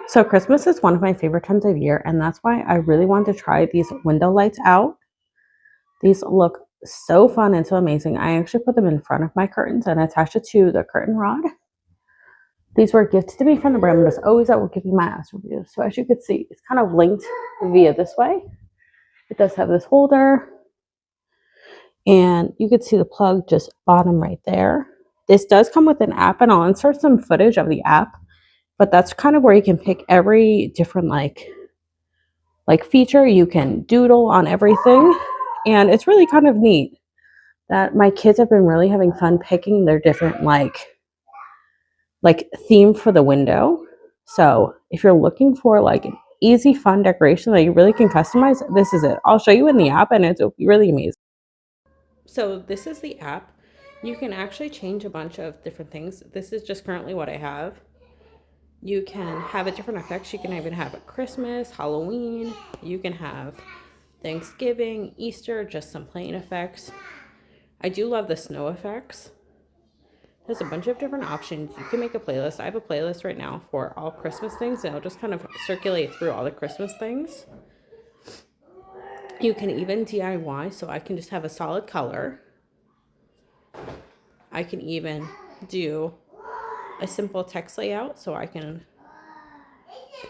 So Christmas is one of my favorite times of year, and that's why I really want to try these window lights out. These look so fun and so amazing. I actually put them in front of my curtains and attached it to the curtain rod. These were gifted to me from the brand, but as always, I will give you my ass review. So as you can see, it's kind of linked via this way. It does have this holder, and you can see the plug just bottom right there. This does come with an app, and I'll insert some footage of the app, but that's kind of where you can pick every different like feature. You can doodle on everything, and it's really kind of neat that my kids have been really having fun picking their different like theme for the window. So if you're looking for like an easy fun decoration that you really can customize, this is it. I'll show you in the app, and it's really amazing. So this is the app. You can actually change a bunch of different things. This is just currently what I have. You can have a different effects. You can even have a Christmas, Halloween. You can have Thanksgiving, Easter, just some plain effects. I do love the snow effects. There's a bunch of different options. You can make a playlist. I have a playlist right now for all Christmas things, and I'll just kind of circulate through all the Christmas things. You can even DIY, so I can just have a solid color. I can even do a simple text layout, so I can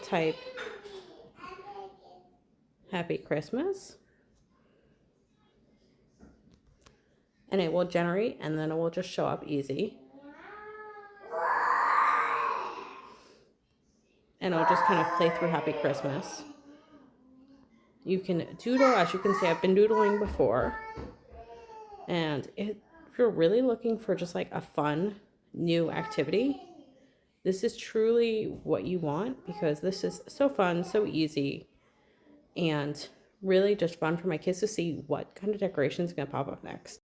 type Happy Christmas, and it will generate, and then it will just show up easy. And I'll just kind of play through Happy Christmas. You can doodle, as you can see, I've been doodling before. And if you're really looking for just like a fun new activity, this is truly what you want, because this is so fun, so easy, and really just fun for my kids to see what kind of decoration is going to pop up next.